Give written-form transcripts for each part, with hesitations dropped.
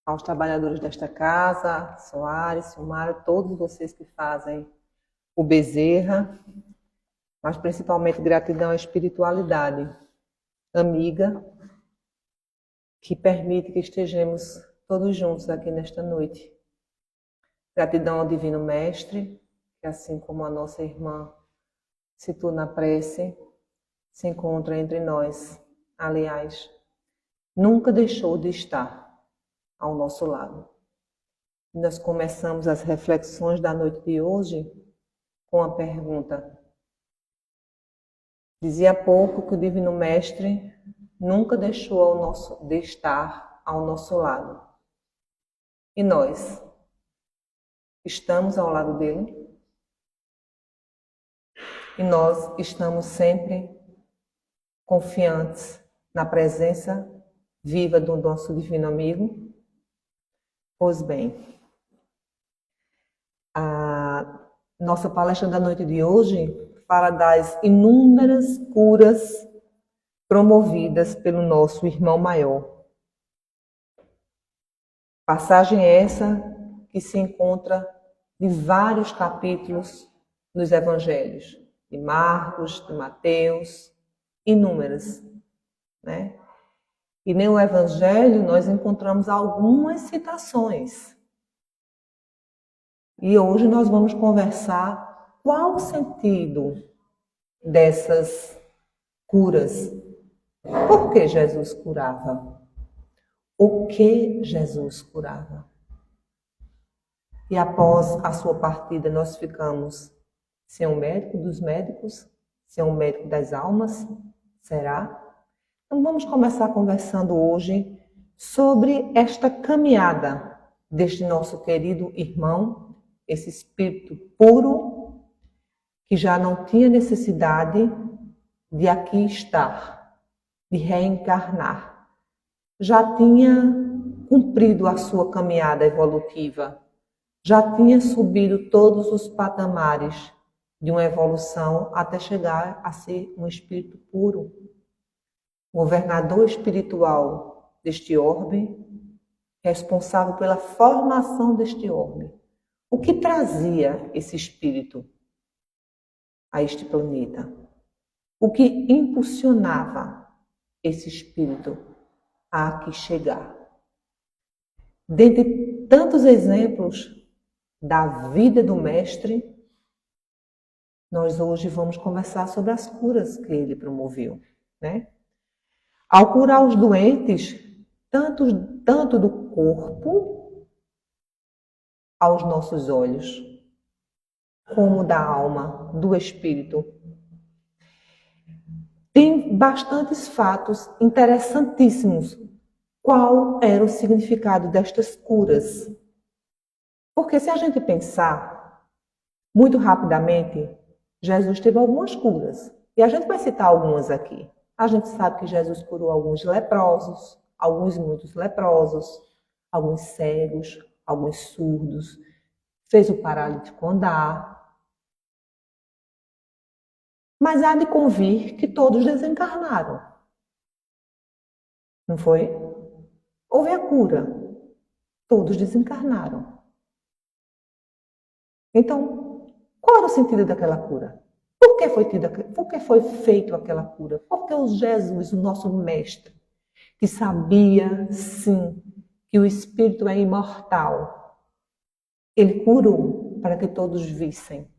aos trabalhadores desta casa, Soares, Silmara, todos vocês que fazem o Bezerra, mas principalmente gratidão à espiritualidade amiga, que permite que estejamos todos juntos aqui nesta noite. Gratidão ao Divino Mestre, que assim como a nossa irmã citou na prece, se encontra entre nós. Aliás, nunca deixou de estar ao nosso lado. Nós começamos as reflexões da noite de hoje com a pergunta. Dizia há pouco que o Divino Mestre nunca deixou de estar ao nosso lado. E nós estamos ao lado dele? E nós estamos sempre confiantes na presença viva do nosso Divino Amigo? Pois bem, a nossa palestra da noite de hoje fala das inúmeras curas promovidas pelo nosso irmão maior. Passagem essa que se encontra em vários capítulos nos evangelhos, de Marcos, de Mateus, inúmeras, né? E no evangelho nós encontramos algumas citações. E hoje nós vamos conversar qual o sentido dessas curas. Por que Jesus curava? O que Jesus curava? E após a sua partida nós ficamos sem o médico dos médicos, sem o médico das almas? Será? Então vamos começar conversando hoje sobre esta caminhada deste nosso querido irmão, esse espírito puro, que já não tinha necessidade de aqui estar, de reencarnar. Já tinha cumprido a sua caminhada evolutiva, já tinha subido todos os patamares de uma evolução até chegar a ser um espírito puro, governador espiritual deste orbe, responsável pela formação deste orbe. O que trazia esse espírito a este planeta? O que impulsionava esse espírito a aqui chegar? Dentre tantos exemplos da vida do Mestre, nós hoje vamos conversar sobre as curas que ele promoveu, né? Ao curar os doentes, tanto do corpo aos nossos olhos, como da alma, do espírito. Tem bastantes fatos interessantíssimos. Qual era o significado destas curas? Porque se a gente pensar muito rapidamente, Jesus teve algumas curas. E a gente vai citar algumas aqui. A gente sabe que Jesus curou alguns leprosos, alguns muitos leprosos, alguns cegos, alguns surdos, fez o paralítico andar. Mas há de convir que todos desencarnaram. Não foi? Houve a cura. Todos desencarnaram. Então, qual era o sentido daquela cura? Por que foi feita aquela cura? Porque o Jesus, o nosso mestre, que sabia, sim, que o espírito é imortal, ele curou para que todos vissem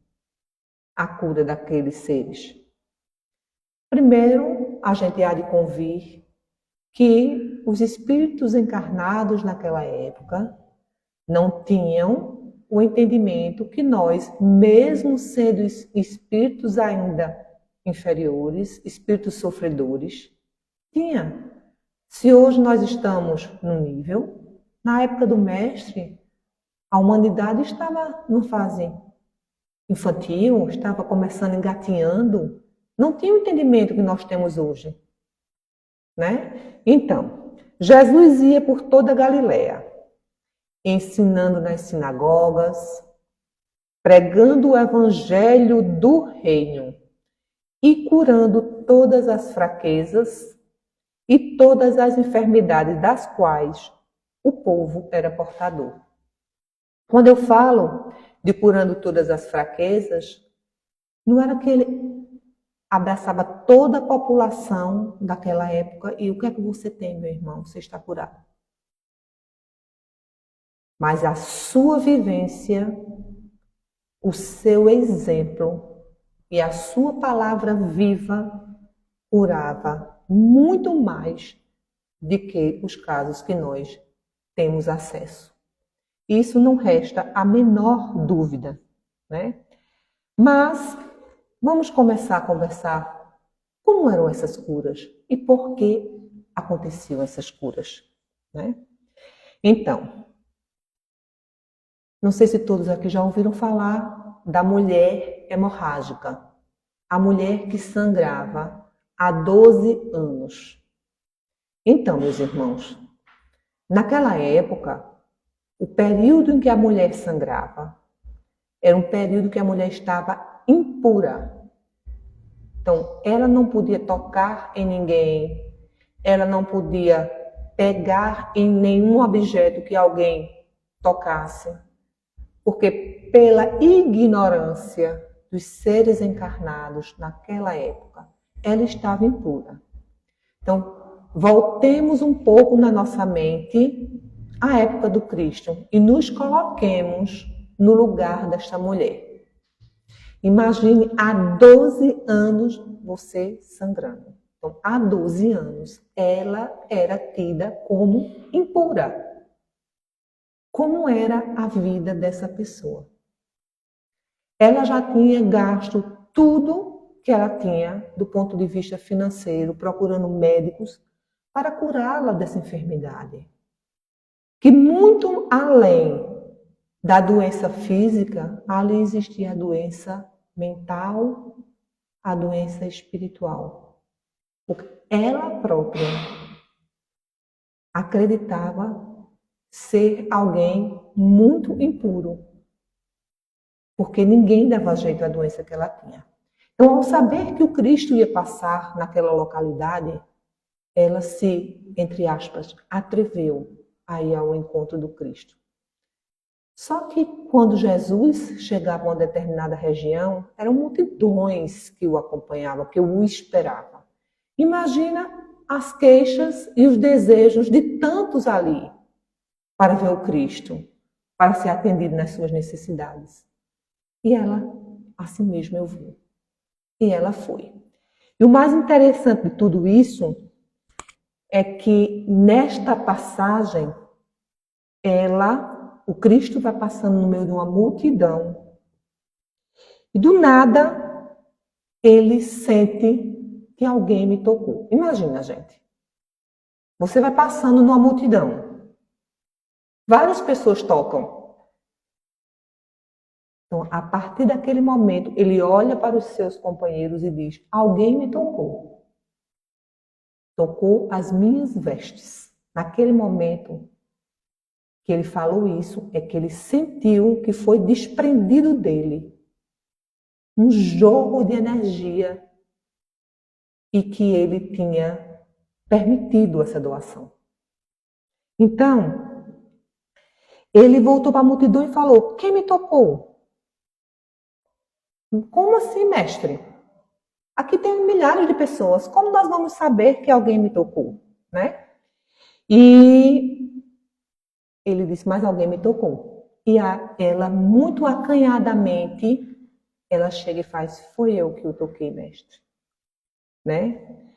a cura daqueles seres. Primeiro, a gente há de convir que os espíritos encarnados naquela época não tinham o entendimento que nós, mesmo sendo espíritos ainda inferiores, espíritos sofredores, tinha. Se hoje nós estamos no nível, na época do Mestre, a humanidade estava numa fase infantil, estava começando, engatinhando, não tinha o entendimento que nós temos hoje, né? Então, Jesus ia por toda a Galileia, ensinando nas sinagogas, pregando o evangelho do reino e curando todas as fraquezas e todas as enfermidades das quais o povo era portador. Quando eu falo de curando todas as fraquezas, não era que ele abraçava toda a população daquela época e o que é que você tem, meu irmão? Você está curado. Mas a sua vivência, o seu exemplo e a sua palavra viva curava muito mais do que os casos que nós temos acesso. Isso não resta a menor dúvida, né? Mas vamos começar a conversar como eram essas curas e por que aconteciam essas curas, né? Então, não sei se todos aqui já ouviram falar da mulher hemorrágica, a mulher que sangrava há 12 anos. Então, meus irmãos, naquela época, o período em que a mulher sangrava era um período que a mulher estava impura. Então, ela não podia tocar em ninguém, ela não podia pegar em nenhum objeto que alguém tocasse, porque pela ignorância dos seres encarnados naquela época, ela estava impura. Então, voltemos um pouco na nossa mente à época do Cristo e nos coloquemos no lugar desta mulher. Imagine há 12 anos você sangrando. Então, há 12 anos, ela era tida como impura. Como era a vida dessa pessoa? Ela já tinha gasto tudo que ela tinha do ponto de vista financeiro, procurando médicos para curá-la dessa enfermidade. Que muito além da doença física, ali existia a doença mental, a doença espiritual. Porque ela própria acreditava ser alguém muito impuro, porque ninguém dava jeito à doença que ela tinha. Então, ao saber que o Cristo ia passar naquela localidade, ela se, entre aspas, atreveu a ir ao encontro do Cristo. Só que quando Jesus chegava a uma determinada região, eram multidões que o acompanhavam, que o esperavam. Imagina as queixas e os desejos de tantos ali para ver o Cristo, para ser atendido nas suas necessidades. E ela, assim mesmo eu vou. E ela foi. E o mais interessante de tudo isso é que nesta passagem, o Cristo vai passando no meio de uma multidão e do nada ele sente que alguém me tocou. Imagina, gente. Você vai passando numa multidão. Várias pessoas tocam. Então, a partir daquele momento, ele olha para os seus companheiros e diz: alguém me tocou. Tocou as minhas vestes. Naquele momento que ele falou isso, é que ele sentiu que foi desprendido dele um jogo de energia e que ele tinha permitido essa doação. Então, ele voltou para a multidão e falou: quem me tocou? Como assim, mestre? Aqui tem milhares de pessoas. Como nós vamos saber que alguém me tocou, né? E ele disse: mas alguém me tocou. E ela, muito acanhadamente, ela chega e faz: foi eu que o toquei, mestre, né?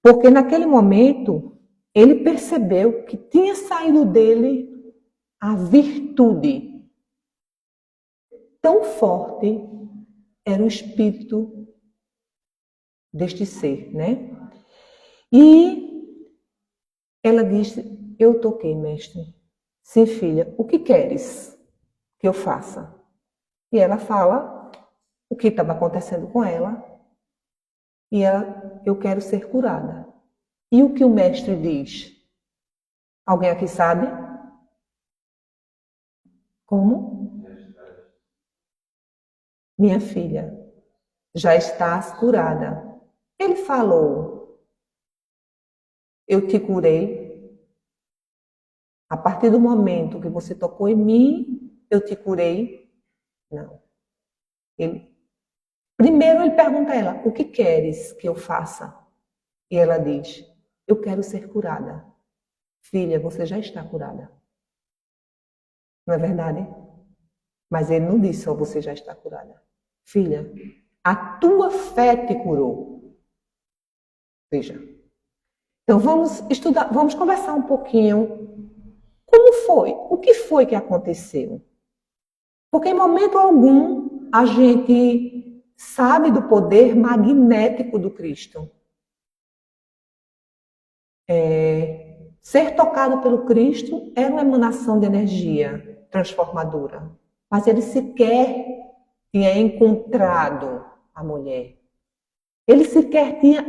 Porque naquele momento ele percebeu que tinha saído dele a virtude. Tão forte era o espírito deste ser, né? E ela disse: eu toquei, mestre. Sim, filha, o que queres que eu faça? E ela fala o que estava acontecendo com ela. E ela: eu quero ser curada. E o que o mestre diz? Alguém aqui sabe? Como? Minha filha, já estás curada. Ele falou: eu te curei. A partir do momento que você tocou em mim, eu te curei. Não. Primeiro ele pergunta a ela, o que queres que eu faça? E ela diz, eu quero ser curada. Filha, você já está curada. Não é verdade? Mas ele não disse só você já está curada. Filha, a tua fé te curou. Veja. Então vamos estudar, vamos conversar um pouquinho. Como foi? O que foi que aconteceu? Porque em momento algum a gente sabe do poder magnético do Cristo. Ser tocado pelo Cristo era uma emanação de energia transformadora. Mas ele sequer tinha encontrado a mulher. Ele sequer tinha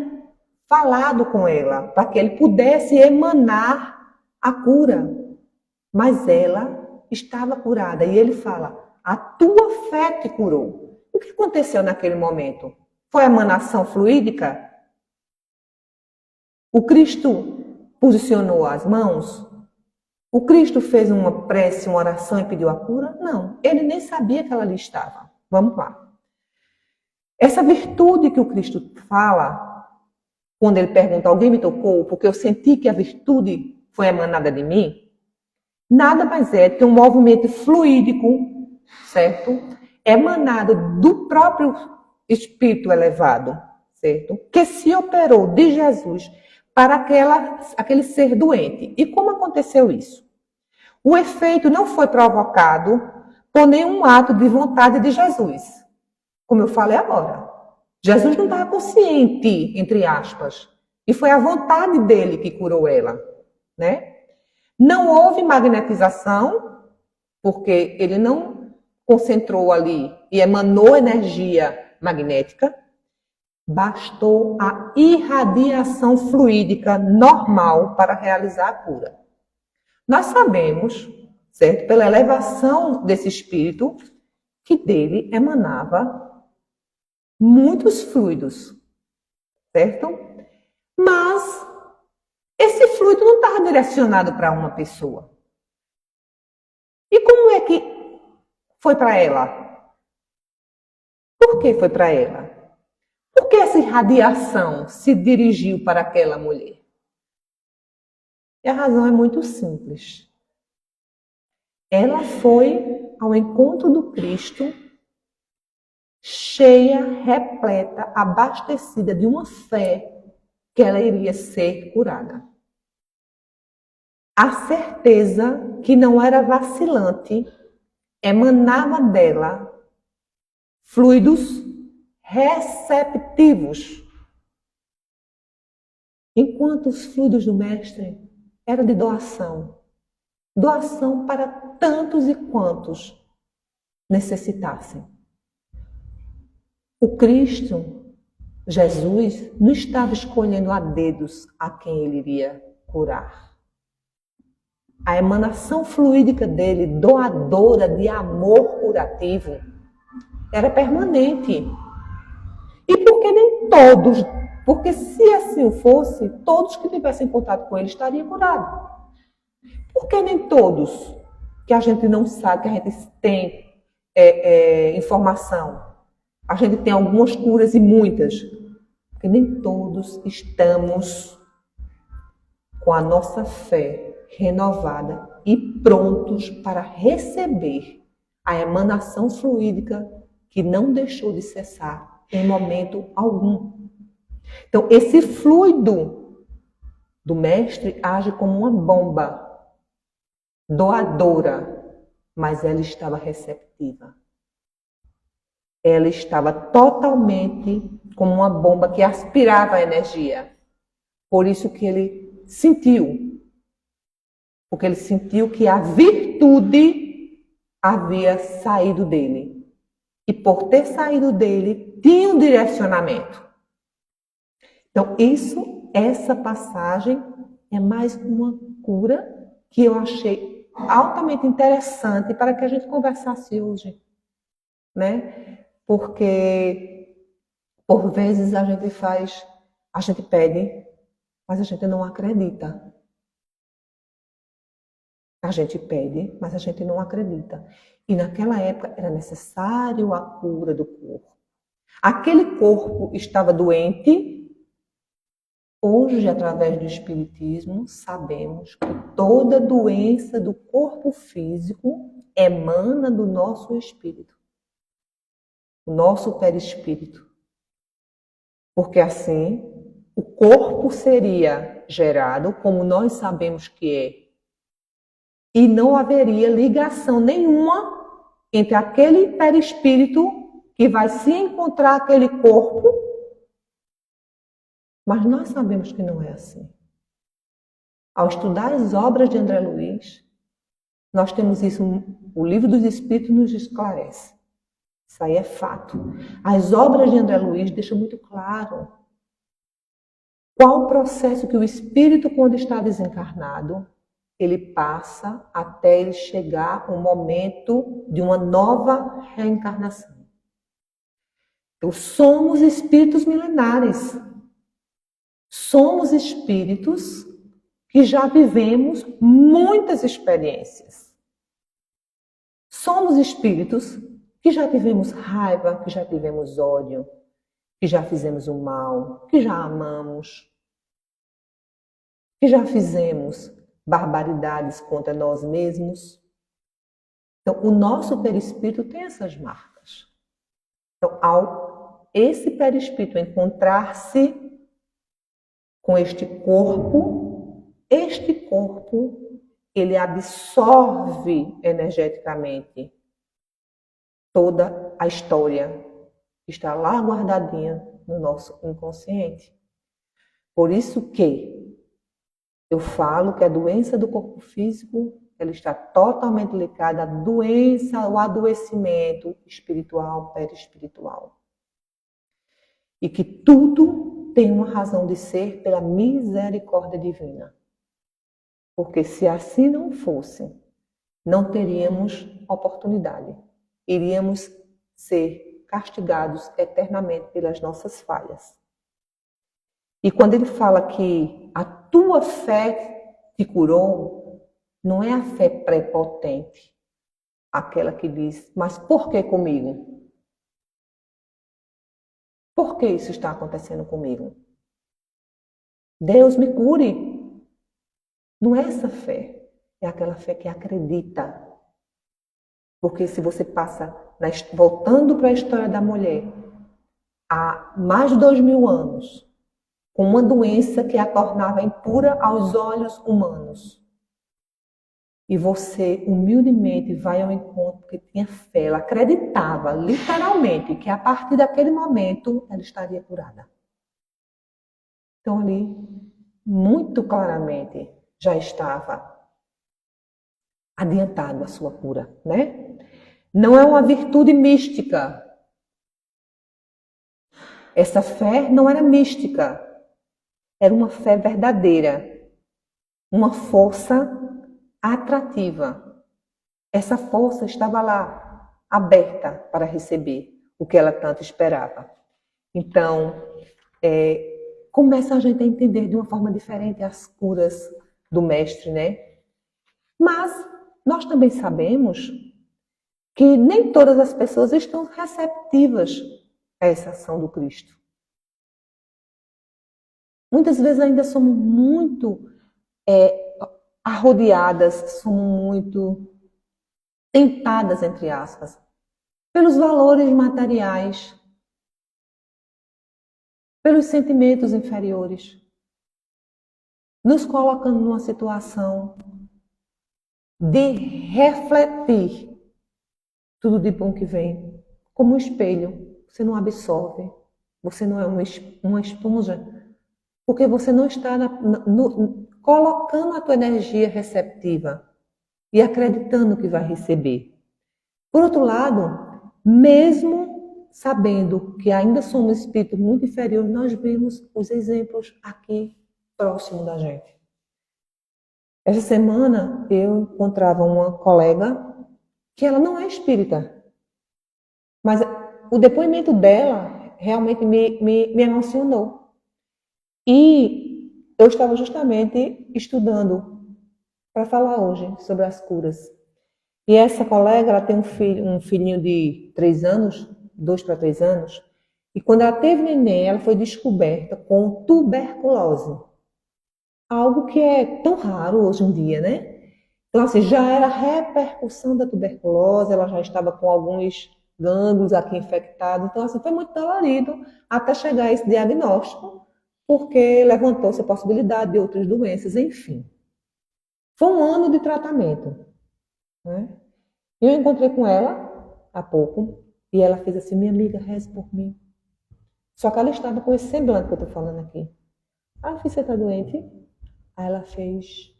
falado com ela para que ele pudesse emanar a cura. Mas ela estava curada. E ele fala, a tua fé te curou. O que aconteceu naquele momento? Foi a emanação fluídica? O Cristo posicionou as mãos? O Cristo fez uma prece, uma oração e pediu a cura? Não, ele nem sabia que ela ali estava. Vamos lá. Essa virtude que o Cristo fala, quando ele pergunta, alguém me tocou? Porque eu senti que a virtude foi emanada de mim. Nada mais é que um movimento fluídico, certo? Emanado do próprio Espírito elevado, certo? Que se operou de Jesus para aquele ser doente. E como aconteceu isso? O efeito não foi provocado por nenhum ato de vontade de Jesus. Como eu falei agora. Jesus não estava consciente, entre aspas. E foi a vontade dele que curou ela, né? Não houve magnetização, porque ele não concentrou ali e emanou energia magnética. Bastou a irradiação fluídica normal para realizar a cura. Nós sabemos, certo, pela elevação desse espírito, que dele emanava muitos fluidos, certo? Mas esse fluido não estava direcionado para uma pessoa. E como é que foi para ela? Por que foi para ela? Por que essa irradiação se dirigiu para aquela mulher? E a razão é muito simples. Ela foi ao encontro do Cristo cheia, repleta, abastecida de uma fé que ela iria ser curada. A certeza que não era vacilante emanava dela fluidos receptivos, enquanto os fluidos do Mestre eram de doação. Doação para tantos e quantos necessitassem. O Cristo, Jesus, não estava escolhendo a dedos a quem ele iria curar. A emanação fluídica dele, doadora de amor curativo, era permanente. E por que nem todos? Porque se assim fosse, todos que tivessem contato com ele estariam curados. Por que nem todos? Que a gente não sabe, que a gente tem informação. A gente tem algumas curas e muitas. Porque nem todos estamos com a nossa fé renovada e prontos para receber a emanação fluídica que não deixou de cessar em momento algum. Então, esse fluido do Mestre age como uma bomba doadora, mas ela estava receptiva. Ela estava totalmente como uma bomba que aspirava a energia. Por isso que ele sentiu. Porque ele sentiu que a virtude havia saído dele. E por ter saído dele, tinha um direcionamento. Então, essa passagem é mais uma cura que eu achei altamente interessante para que a gente conversasse hoje, né? Porque por vezes a gente pede, mas a gente não acredita. A gente pede, mas a gente não acredita. E naquela época era necessário a cura do corpo. Aquele corpo estava doente. Hoje, através do Espiritismo, sabemos que toda doença do corpo físico emana do nosso espírito, o nosso perispírito. Porque assim, o corpo seria gerado como nós sabemos que é, e não haveria ligação nenhuma entre aquele perispírito que vai se encontrar aquele corpo, mas nós sabemos que não é assim. Ao estudar as obras de André Luiz, nós temos isso, o Livro dos Espíritos nos esclarece. Isso aí é fato. As obras de André Luiz deixam muito claro qual o processo que o espírito, quando está desencarnado, ele passa até ele chegar ao momento de uma nova reencarnação. Então, somos espíritos milenares. Somos espíritos que já vivemos muitas experiências. Somos espíritos que já tivemos raiva, que já tivemos ódio, que já fizemos o mal, que já amamos, que já fizemos barbaridades contra nós mesmos. Então, o nosso perispírito tem essas marcas. Então, ao esse perispírito encontrar-se com este corpo, ele absorve energeticamente toda a história que está lá guardadinha no nosso inconsciente. Por isso que eu falo que a doença do corpo físico, ela está totalmente ligada à doença, ao adoecimento espiritual, perispiritual. E que tudo tem uma razão de ser pela misericórdia divina. Porque se assim não fosse, não teríamos oportunidade. Iríamos ser castigados eternamente pelas nossas falhas. E quando ele fala que a tua fé te curou, não é a fé prepotente, aquela que diz, mas por que comigo? Por que isso está acontecendo comigo? Deus me cure. Não é essa fé, é aquela fé que acredita. Porque se você passa, voltando para a história da mulher, há mais de 2000 anos, com uma doença que a tornava impura aos olhos humanos. E você, humildemente, vai ao encontro porque tinha fé. Ela acreditava, literalmente, que a partir daquele momento ela estaria curada. Então, ali, muito claramente, já estava adiantado a sua cura, né? Não é uma virtude mística. Essa fé não era mística. Era uma fé verdadeira, uma força atrativa. Essa força estava lá, aberta para receber o que ela tanto esperava. Então, começa a gente a entender de uma forma diferente as curas do mestre, né? Mas nós também sabemos que nem todas as pessoas estão receptivas a essa ação do Cristo. Muitas vezes ainda somos muito arrodeadas, somos muito tentadas, entre aspas, pelos valores materiais, pelos sentimentos inferiores, nos colocando numa situação de refletir tudo de bom que vem, como um espelho. Você não absorve, você não é uma esponja, porque você não está colocando a tua energia receptiva e acreditando que vai receber. Por outro lado, mesmo sabendo que ainda somos espíritos muito inferiores, nós vemos os exemplos aqui próximo da gente. Essa semana eu encontrava uma colega que ela não é espírita, mas o depoimento dela realmente me emocionou. E eu estava justamente estudando para falar hoje sobre as curas. E essa colega, ela tem um filhinho de 3 anos, 2 para 3 anos, e quando ela teve neném, ela foi descoberta com tuberculose. Algo que é tão raro hoje em dia, né? Então, assim, já era repercussão da tuberculose, ela já estava com alguns gânglios aqui infectados. Então, assim, foi muito dolorido até chegar a esse diagnóstico, porque levantou-se a possibilidade de outras doenças, enfim. Foi um ano de tratamento, né? Eu encontrei com ela há pouco e ela fez assim: minha amiga, reze por mim. Só que ela estava com esse semblante que eu estou falando aqui. Aí eu fiz: você está doente? Aí ela fez: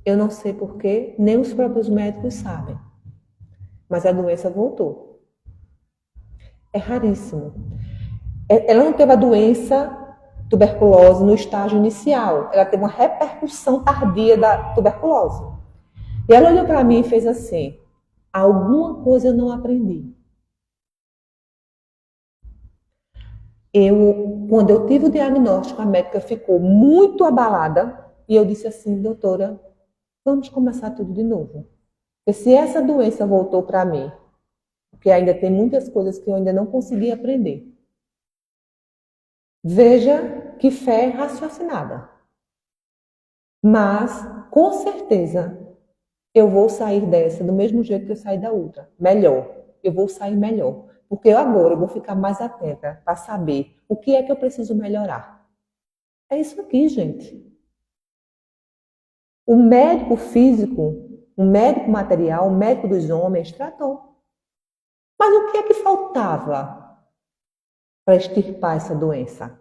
eu não sei porquê, nem os próprios médicos sabem, mas a doença voltou. É raríssimo. Ela não teve a doença tuberculose no estágio inicial, ela teve uma repercussão tardia da tuberculose. E ela olhou para mim e fez assim: alguma coisa eu não aprendi. Quando eu tive o diagnóstico, a médica ficou muito abalada e eu disse assim: doutora, vamos começar tudo de novo. Porque se essa doença voltou para mim, porque ainda tem muitas coisas que eu ainda não consegui aprender. Veja que fé raciocinada. Mas, com certeza, eu vou sair dessa do mesmo jeito que eu saí da outra. Melhor. Eu vou sair melhor. Porque agora eu vou ficar mais atenta para saber o que é que eu preciso melhorar. É isso aqui, gente. O médico físico, o médico material, o médico dos homens tratou. Mas o que é que faltava para extirpar essa doença?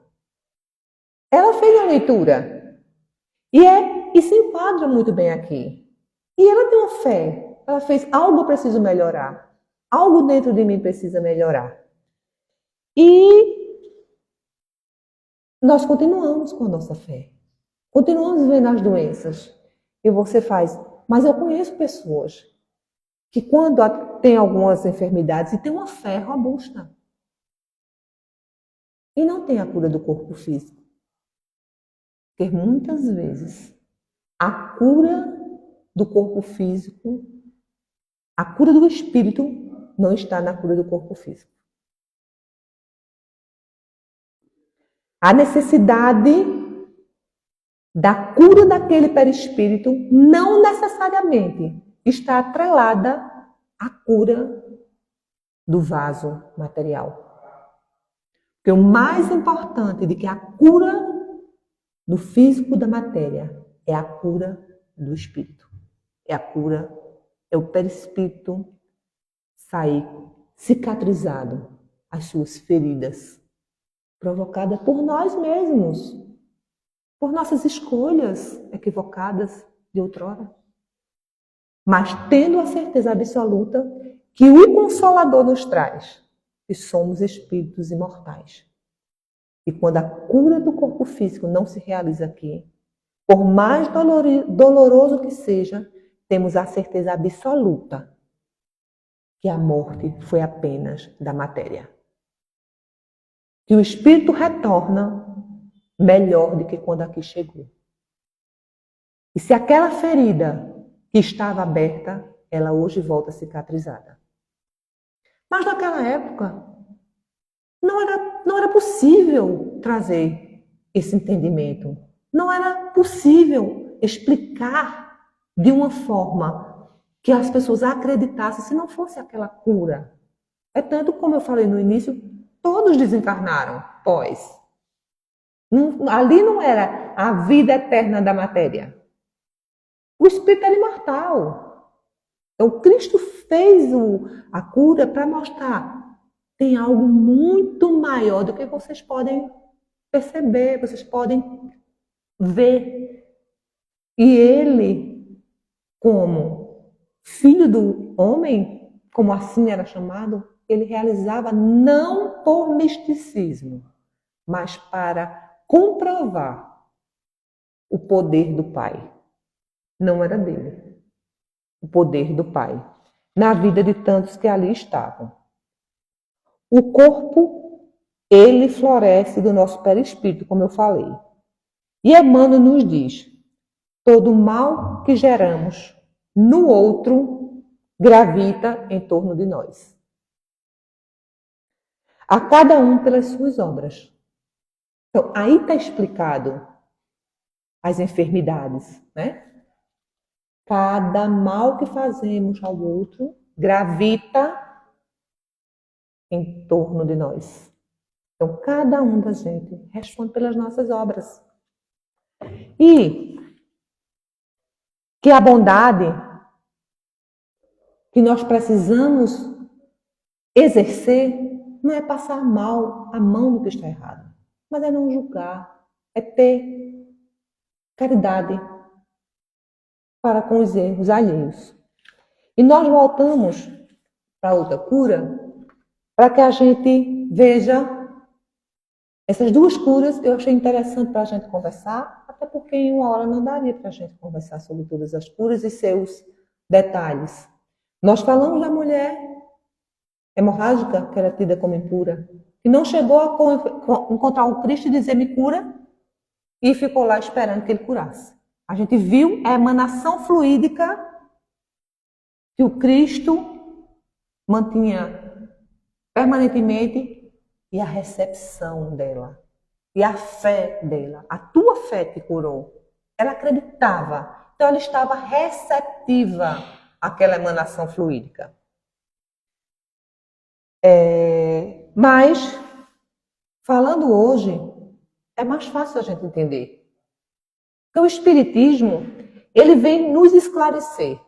Ela fez a leitura. E se enquadra muito bem aqui. E ela tem uma fé. Ela fez: algo eu preciso melhorar. Algo dentro de mim precisa melhorar. E nós continuamos com a nossa fé. Continuamos vendo as doenças. E você faz: mas eu conheço pessoas que quando tem algumas enfermidades e tem uma fé robusta. E não tem a cura do corpo físico. Porque muitas vezes a cura do corpo físico, a cura do espírito não está na cura do corpo físico. A necessidade da cura daquele perispírito não necessariamente está atrelada à cura do vaso material. Porque o mais importante do que a cura do físico da matéria é a cura do espírito. É a cura, é o perispírito sair cicatrizado, as suas feridas, provocadas por nós mesmos, por nossas escolhas equivocadas de outrora. Mas tendo a certeza absoluta que o Consolador nos traz, que somos espíritos imortais. E quando a cura do corpo físico não se realiza aqui, por mais doloroso que seja, temos a certeza absoluta que a morte foi apenas da matéria. Que o espírito retorna melhor do que quando aqui chegou. E se aquela ferida que estava aberta, ela hoje volta cicatrizada. Mas naquela época, não era possível trazer esse entendimento. Não era possível explicar de uma forma que as pessoas acreditassem se não fosse aquela cura. É tanto, como eu falei no início, todos desencarnaram pós. Ali não era a vida eterna da matéria. O espírito era imortal. Então, Cristo fez a cura para mostrar: tem algo muito maior do que vocês podem perceber, vocês podem ver. E ele, como filho do homem, como assim era chamado, ele realizava não por misticismo, mas para comprovar o poder do Pai. Não era dele. O poder do Pai. Na vida de tantos que ali estavam. O corpo, ele floresce do nosso perispírito, como eu falei. E Emmanuel nos diz: todo mal que geramos no outro gravita em torno de nós. A cada um pelas suas obras. Então, aí está explicado as enfermidades, né? Cada mal que fazemos ao outro gravita em torno de nós. Então, cada um da gente responde pelas nossas obras. E que a bondade que nós precisamos exercer não é passar mal a mão do que está errado, mas é não julgar, é ter caridade para com os erros alheios. E nós voltamos para outra cura para que a gente veja essas duas curas. Eu achei interessante para a gente conversar, até porque em uma hora não daria para a gente conversar sobre todas as curas e seus detalhes. Nós falamos da mulher hemorrágica, que era tida como impura, que não chegou a encontrar o Cristo e dizer me cura, e ficou lá esperando que ele curasse. A gente viu a emanação fluídica que o Cristo mantinha permanentemente e a recepção dela, e a fé dela. A tua fé te curou. Ela acreditava, então ela estava receptiva àquela emanação fluídica. Mas, falando hoje, é mais fácil a gente entender. Porque o Espiritismo, ele vem nos esclarecer,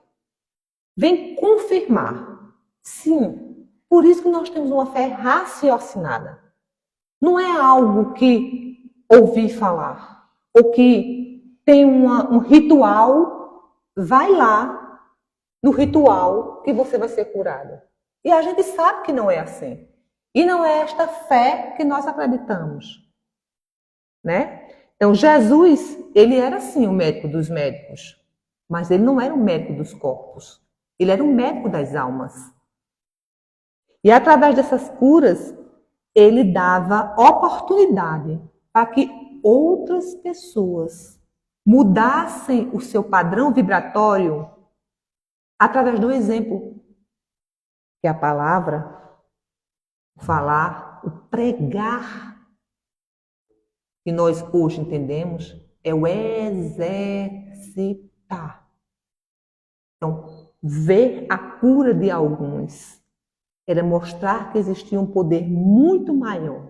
vem confirmar. Sim, por isso que nós temos uma fé raciocinada. Não é algo que ouvi falar, ou que tem um ritual, vai lá no ritual que você vai ser curado. E a gente sabe que não é assim. E não é esta fé que nós acreditamos, né? Então, Jesus, ele era sim o médico dos médicos, mas ele não era o médico dos corpos. Ele era o médico das almas. E através dessas curas, ele dava oportunidade para que outras pessoas mudassem o seu padrão vibratório através do exemplo. Que a palavra, o falar, o pregar, que nós hoje entendemos, é o exercitar. Então, ver a cura de alguns era mostrar que existia um poder muito maior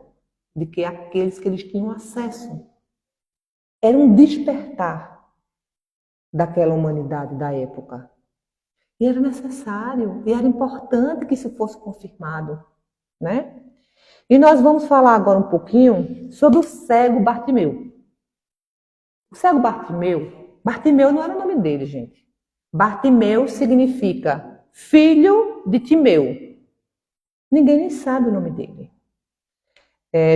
do que aqueles que eles tinham acesso. Era um despertar daquela humanidade da época. E era necessário, e era importante que isso fosse confirmado, né? E nós vamos falar agora um pouquinho sobre o cego Bartimeu. O cego Bartimeu não era o nome dele, gente. Bartimeu significa filho de Timeu. Ninguém nem sabe o nome dele.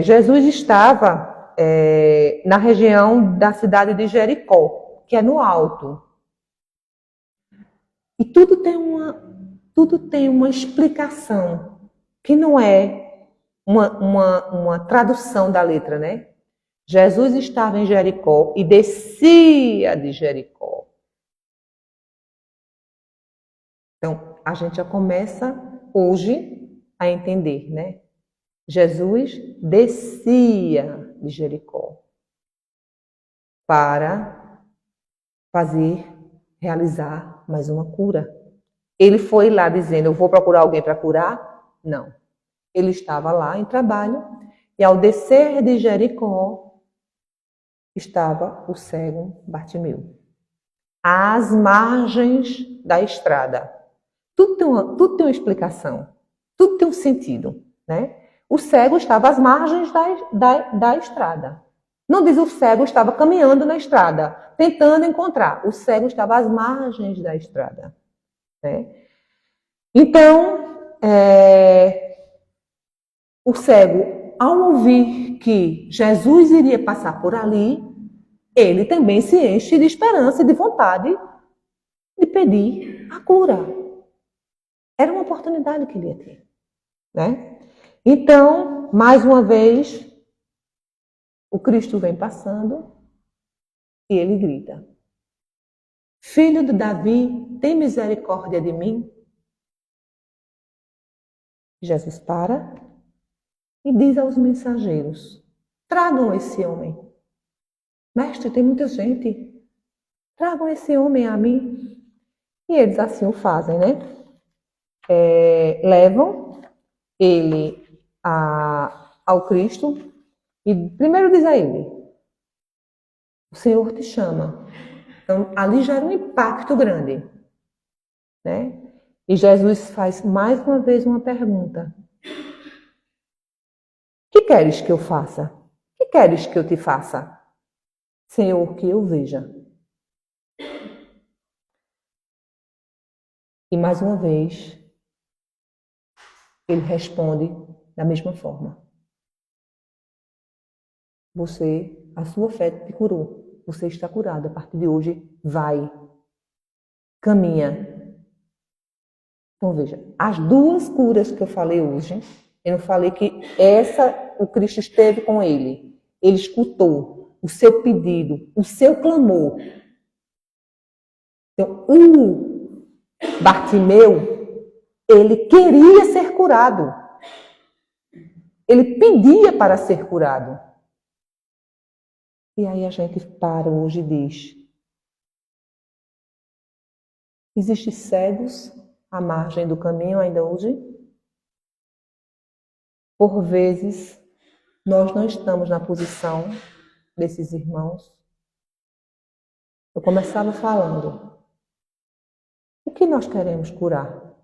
Jesus estava na região da cidade de Jericó, que é no alto. E tudo tem uma explicação, que não é uma tradução da letra, né? Jesus estava em Jericó e descia de Jericó. Então, a gente já começa hoje a entender, né? Jesus descia de Jericó para realizar mais uma cura. Ele foi lá dizendo, eu vou procurar alguém para curar? Não. Ele estava lá em trabalho e ao descer de Jericó estava o cego Bartimeu. Às margens da estrada. Tudo tem uma explicação. Tudo tem um sentido, né? O cego estava às margens da estrada. Não diz o cego estava caminhando na estrada, tentando encontrar. O cego estava às margens da estrada. Né? Então, o cego, ao ouvir que Jesus iria passar por ali, ele também se enche de esperança e de vontade de pedir a cura. Era uma oportunidade que ele ia ter. Né? Então, mais uma vez, o Cristo vem passando e ele grita. Filho de Davi, tem misericórdia de mim? Jesus para e diz aos mensageiros: tragam esse homem. Mestre, tem muita gente. Tragam esse homem a mim. E eles assim o fazem, né? Levam ele ao Cristo e primeiro diz a ele: o Senhor te chama. Então, ali já era um impacto grande, né? E Jesus faz mais uma vez uma pergunta: que queres que eu faça? Que queres que eu te faça? Senhor, que eu veja. E mais uma vez, ele responde da mesma forma: a sua fé te curou. Você está curado. A partir de hoje, vai. Caminha. Então veja, as duas curas que eu falei hoje, eu não falei que o Cristo esteve com ele. Ele escutou o seu pedido, o seu clamor. Então, o Bartimeu, ele queria ser curado. Ele pedia para ser curado. E aí a gente para hoje e diz: existem cegos à margem do caminho ainda hoje? Por vezes, nós não estamos na posição desses irmãos. Eu começava falando: o que nós queremos curar?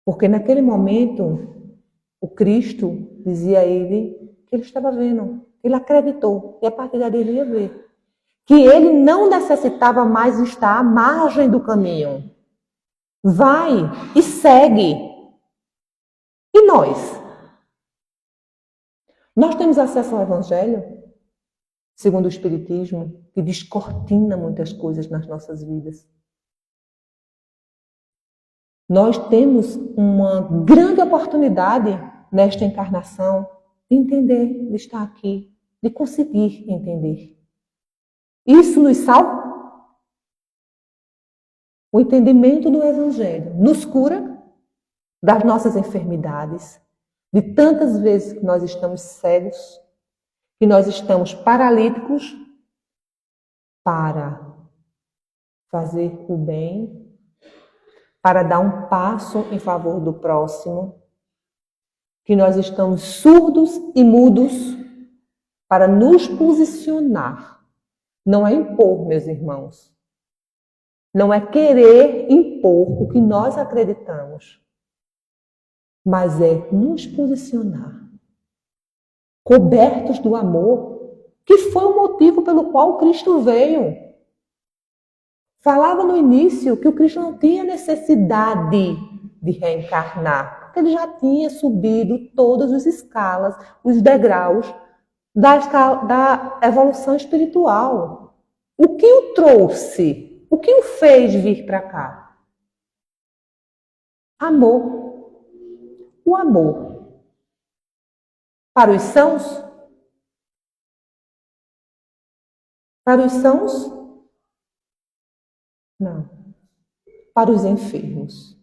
Porque naquele momento, o Cristo dizia a ele que ele estava vendo. Ele acreditou e a partir dali ele ia ver. Que ele não necessitava mais estar à margem do caminho. Vai e segue. E nós? Nós temos acesso ao Evangelho, segundo o Espiritismo, que descortina muitas coisas nas nossas vidas. Nós temos uma grande oportunidade nesta encarnação de entender, de estar aqui, de conseguir entender. Isso nos salva. O entendimento do Evangelho nos cura das nossas enfermidades, de tantas vezes que nós estamos cegos, que nós estamos paralíticos para fazer o bem, para dar um passo em favor do próximo, que nós estamos surdos e mudos para nos posicionar. Não é impor, meus irmãos. Não é querer impor o que nós acreditamos, mas é nos posicionar, cobertos do amor, que foi o motivo pelo qual Cristo veio. Falava no início que o Cristo não tinha necessidade de reencarnar, porque ele já tinha subido todas as escalas, os degraus da evolução espiritual. O que o trouxe? O que o fez vir para cá? Amor. O amor. Para os sãos? Para os sãos? Não. Para os enfermos.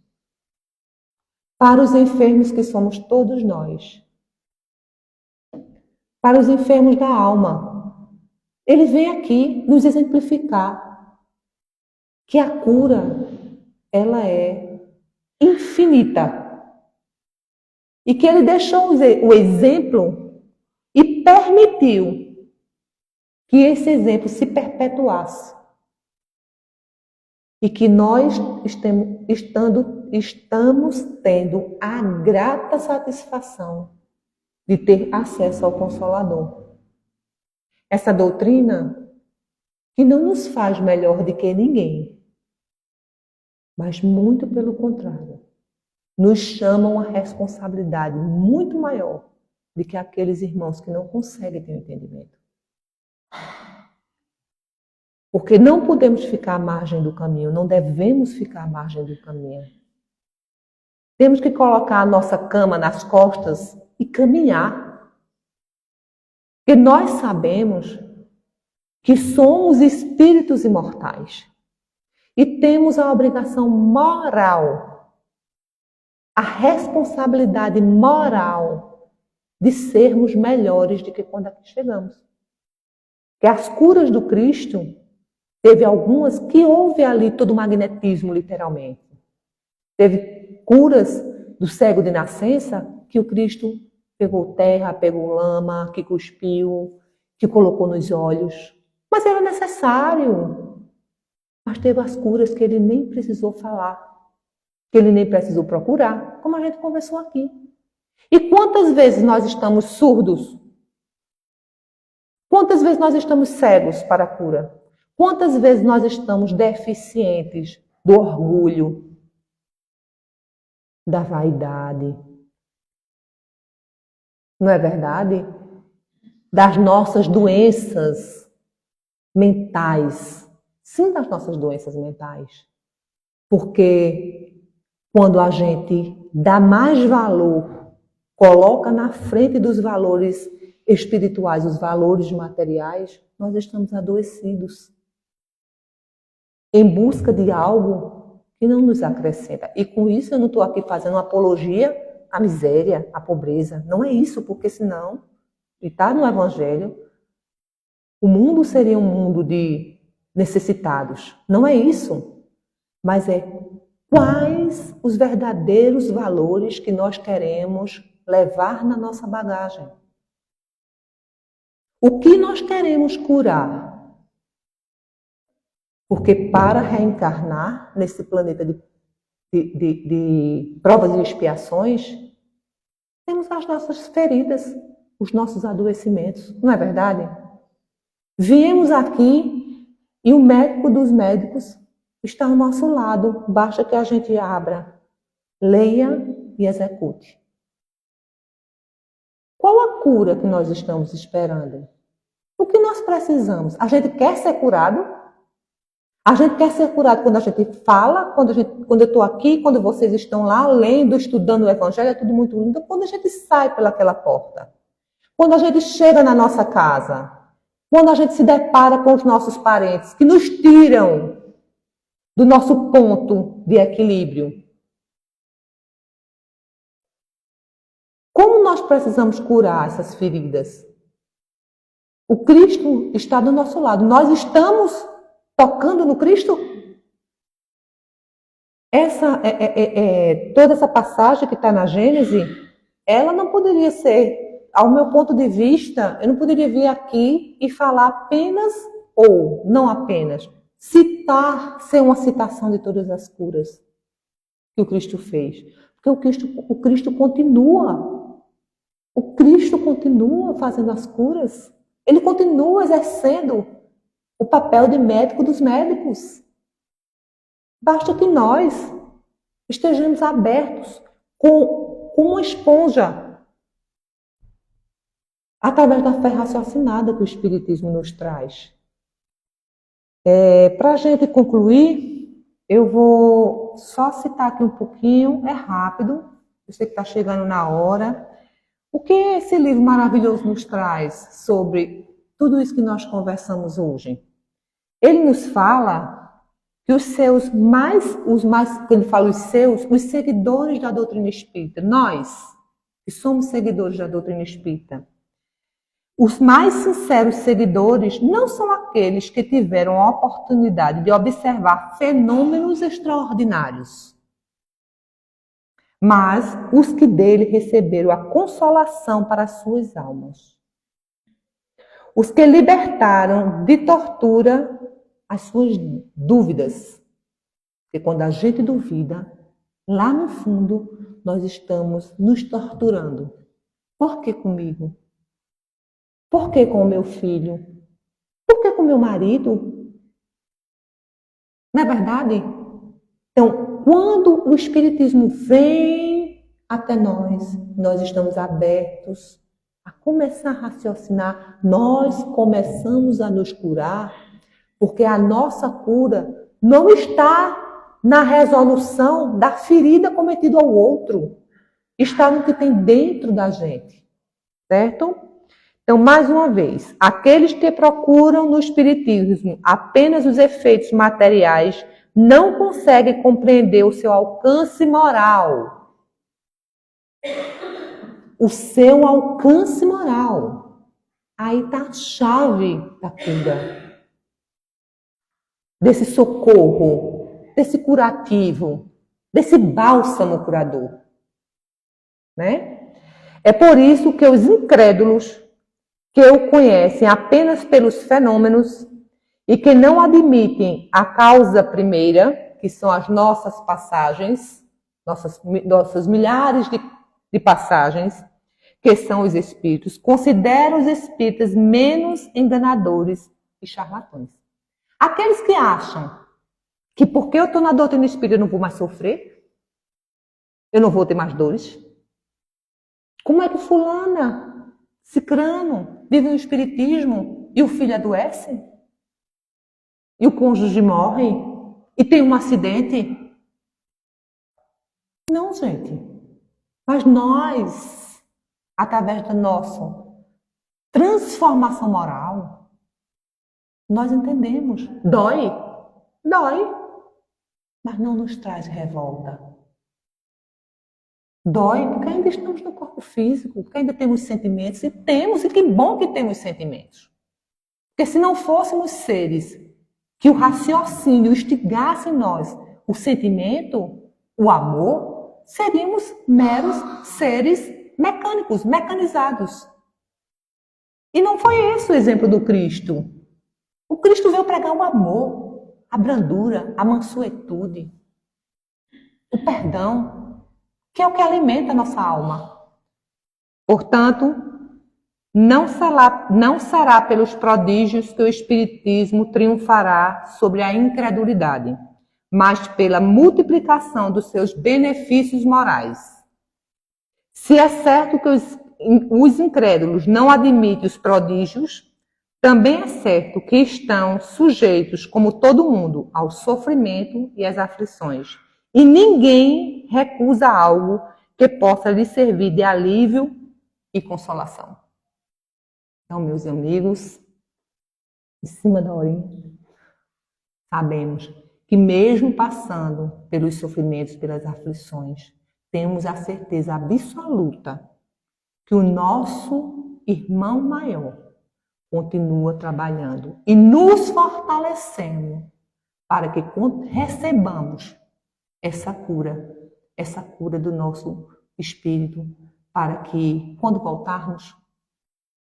Para os enfermos que somos todos nós. Para os enfermos da alma. Ele vem aqui nos exemplificar que a cura, ela é infinita. E que ele deixou o exemplo e permitiu que esse exemplo se perpetuasse. E que nós estamos tendo a grata satisfação de ter acesso ao Consolador. Essa doutrina que não nos faz melhor do que ninguém, mas muito pelo contrário, nos chama uma responsabilidade muito maior do que aqueles irmãos que não conseguem ter um entendimento. Porque não podemos ficar à margem do caminho, não devemos ficar à margem do caminho. Temos que colocar a nossa cama nas costas e caminhar. Porque nós sabemos que somos espíritos imortais e temos a obrigação moral, a responsabilidade moral de sermos melhores do que quando aqui chegamos. Que as curas do Cristo, teve algumas que houve ali todo o magnetismo, literalmente. Teve curas do cego de nascença que o Cristo pegou terra, pegou lama, que cuspiu, que colocou nos olhos. Mas era necessário. Mas teve as curas que ele nem precisou falar, que ele nem precisou procurar, como a gente conversou aqui. E quantas vezes nós estamos surdos? Quantas vezes nós estamos cegos para a cura? Quantas vezes nós estamos deficientes do orgulho, da vaidade? Não é verdade? Das nossas doenças mentais. Sim, das nossas doenças mentais. Porque quando a gente dá mais valor, coloca na frente dos valores espirituais, os valores materiais, nós estamos adoecidos. Em busca de algo que não nos acrescenta. E com isso eu não estou aqui fazendo uma apologia à miséria, à pobreza. Não é isso, porque senão, e está no Evangelho, o mundo seria um mundo de necessitados. Não é isso. Mas é quais os verdadeiros valores que nós queremos levar na nossa bagagem. O que nós queremos curar? Porque para reencarnar nesse planeta de provas e expiações, temos as nossas feridas, os nossos adoecimentos, não é verdade? Viemos aqui e o médico dos médicos está ao nosso lado, basta que a gente abra, leia e execute. Qual a cura que nós estamos esperando? O que nós precisamos? A gente quer ser curado? A gente quer ser curado quando a gente fala, quando eu estou aqui, quando vocês estão lá lendo, estudando o Evangelho, é tudo muito lindo. Quando a gente sai pelaquela porta, quando a gente chega na nossa casa, quando a gente se depara com os nossos parentes, que nos tiram do nosso ponto de equilíbrio. Como nós precisamos curar essas feridas? O Cristo está do nosso lado. Nós estamos tocando no Cristo? Toda essa passagem que está na Gênesis, ela não poderia ser, ao meu ponto de vista, eu não poderia vir aqui e falar apenas, ou não apenas, citar, ser uma citação de todas as curas que o Cristo fez. Porque o Cristo continua. O Cristo continua fazendo as curas. Ele continua exercendo o papel de médico dos médicos. Basta que nós estejamos abertos com uma esponja, através da fé raciocinada que o Espiritismo nos traz. Para a gente concluir, eu vou só citar aqui um pouquinho, é rápido, eu sei que está chegando na hora. O que esse livro maravilhoso nos traz sobre tudo isso que nós conversamos hoje? Ele nos fala que os seguidores da doutrina espírita, nós, que somos seguidores da doutrina espírita, os mais sinceros seguidores não são aqueles que tiveram a oportunidade de observar fenômenos extraordinários, mas os que dele receberam a consolação para as suas almas. Os que libertaram de tortura as suas dúvidas. Porque quando a gente duvida, lá no fundo, nós estamos nos torturando. Por que comigo? Por que com o meu filho? Por que com o meu marido? Não é verdade? Então, quando o Espiritismo vem até nós, nós estamos abertos a começar a raciocinar, nós começamos a nos curar, porque a nossa cura não está na resolução da ferida cometida ao outro, está no que tem dentro da gente, certo? Então, mais uma vez, aqueles que procuram no Espiritismo apenas os efeitos materiais não conseguem compreender o seu alcance moral. O seu alcance moral. Aí está a chave da cura. Desse socorro, desse curativo, desse bálsamo curador. Né? É por isso que os incrédulos que o conhecem apenas pelos fenômenos e que não admitem a causa primeira, que são as nossas passagens, nossas milhares de passagens, que são os espíritos, consideram os espíritas menos enganadores e charlatães. Aqueles que acham que porque eu estou na doutrina espírita eu não vou mais sofrer, eu não vou ter mais dores. Como é que fulana, cicrano, vive no espiritismo e o filho adoece? E o cônjuge morre? E tem um acidente? Não, gente. Mas nós, através da nossa transformação moral, nós entendemos. Dói? Dói. Mas não nos traz revolta. Dói porque ainda estamos no corpo físico, porque ainda temos sentimentos, e que bom que temos sentimentos. Porque se não fôssemos seres que o raciocínio instigasse em nós o sentimento, o amor, seríamos meros seres mecânicos, mecanizados. E não foi esse o exemplo do Cristo. O Cristo veio pregar o amor, a brandura, a mansuetude, o perdão, que é o que alimenta a nossa alma. Portanto, não será pelos prodígios que o Espiritismo triunfará sobre a incredulidade, mas pela multiplicação dos seus benefícios morais. Se é certo que os incrédulos não admitem os prodígios, também é certo que estão sujeitos, como todo mundo, ao sofrimento e às aflições. E ninguém recusa algo que possa lhe servir de alívio e consolação. Então, meus amigos, em cima da horinha, sabemos que mesmo passando pelos sofrimentos, pelas aflições, temos a certeza absoluta que o nosso irmão maior continua trabalhando e nos fortalecendo para que recebamos essa cura do nosso espírito, para que, quando voltarmos,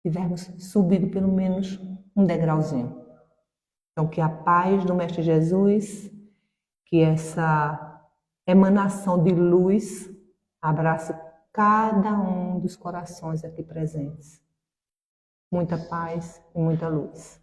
tivermos subido pelo menos um degrauzinho. Então, que a paz do Mestre Jesus, que essa emanação de luz abrace cada um dos corações aqui presentes. Muita paz e muita luz.